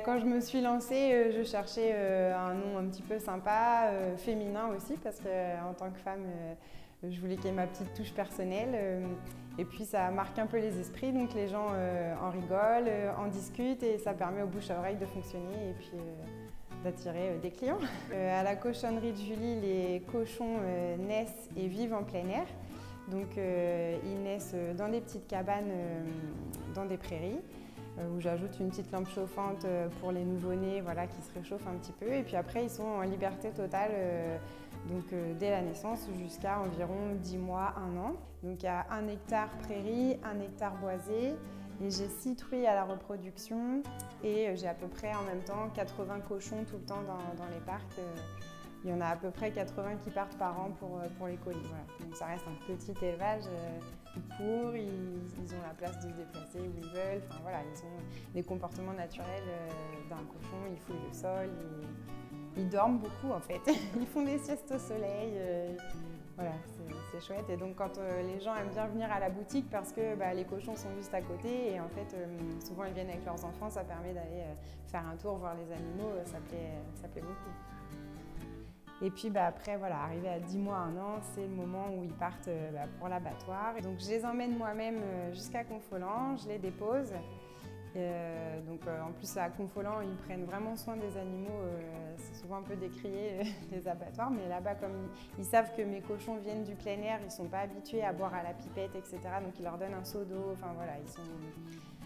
Quand je me suis lancée, je cherchais un nom un petit peu sympa, féminin aussi, parce qu'en tant que femme, je voulais qu'il y ait ma petite touche personnelle. Et puis ça marque un peu les esprits, donc les gens en rigolent, en discutent et ça permet au bouche à oreille de fonctionner et puis d'attirer des clients. À la cochonnerie de Julie, les cochons naissent et vivent en plein air. Donc ils naissent dans des petites cabanes dans des prairies où j'ajoute une petite lampe chauffante pour les nouveau-nés voilà, qui se réchauffent un petit peu. Et puis après, ils sont en liberté totale dès la naissance jusqu'à environ 10 mois, 1 an. Donc il y a 1 hectare prairie, 1 hectare boisé. Et j'ai 6 truies à la reproduction et j'ai à peu près en même temps 80 cochons tout le temps dans les parcs. Il y en a à peu près 80 qui partent par an pour les colis. Voilà. Donc ça reste un petit élevage. Ils courent, ils ont la place de se déplacer où ils veulent. Enfin, voilà, ils ont des comportements naturels d'un cochon. Ils fouillent le sol, ils dorment beaucoup en fait. Ils font des siestes au soleil. Voilà, c'est chouette. Et donc quand les gens aiment bien venir à la boutique parce que les cochons sont juste à côté et en fait souvent ils viennent avec leurs enfants, ça permet d'aller faire un tour, voir les animaux, ça plaît beaucoup. Et puis après, voilà, arrivé à 10 mois, 1 an, c'est le moment où ils partent pour l'abattoir. Donc je les emmène moi-même jusqu'à Confolens, je les dépose. En plus à Confolens, ils prennent vraiment soin des animaux. C'est souvent un peu décrié les abattoirs, mais là-bas, comme ils savent que mes cochons viennent du plein air, ils ne sont pas habitués à boire à la pipette, etc. Donc ils leur donnent un seau d'eau. Enfin voilà,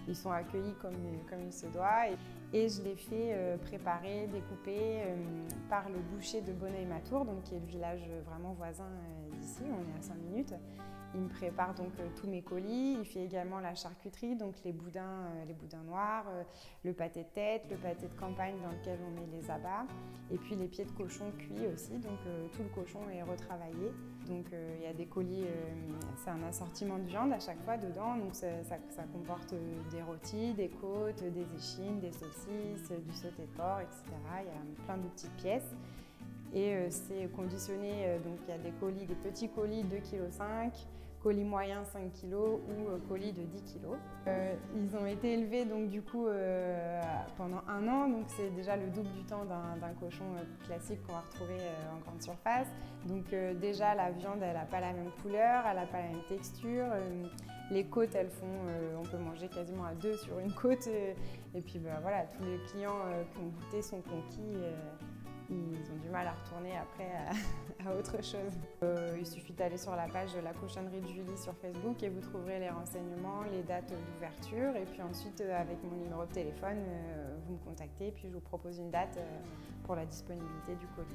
ils sont accueillis comme il se doit. Et je les fais préparer, découper par le boucher de Bonneuil-Matour, donc qui est le village vraiment voisin d'ici. On est à 5 minutes. Il me prépare donc tous mes colis, il fait également la charcuterie, donc les boudins noirs, le pâté de tête, le pâté de campagne dans lequel on met les abats, et puis les pieds de cochon cuits aussi, donc tout le cochon est retravaillé. Donc il y a des colis, c'est un assortiment de viande à chaque fois dedans, donc ça comporte des rôtis, des côtes, des échines, des saucisses, du sauté de porc, etc. Il y a plein de petites pièces. Et c'est conditionné, donc il y a des petits colis 2,5 kg, colis moyen 5 kg ou colis de 10 kg. Ils ont été élevés donc du coup pendant 1 an, donc c'est déjà le double du temps d'un cochon classique qu'on va retrouver en grande surface. Donc déjà la viande elle n'a pas la même couleur, elle n'a pas la même texture. Les côtes elles font, on peut manger quasiment à 2 sur une côte. Et puis voilà, tous les clients qui ont goûté sont conquis. Ils ont du mal à retourner après à autre chose. Il suffit d'aller sur la page de la cochonnerie de Julie sur Facebook et vous trouverez les renseignements, les dates d'ouverture. Et puis ensuite, avec mon numéro de téléphone, vous me contactez et puis je vous propose une date pour la disponibilité du colis.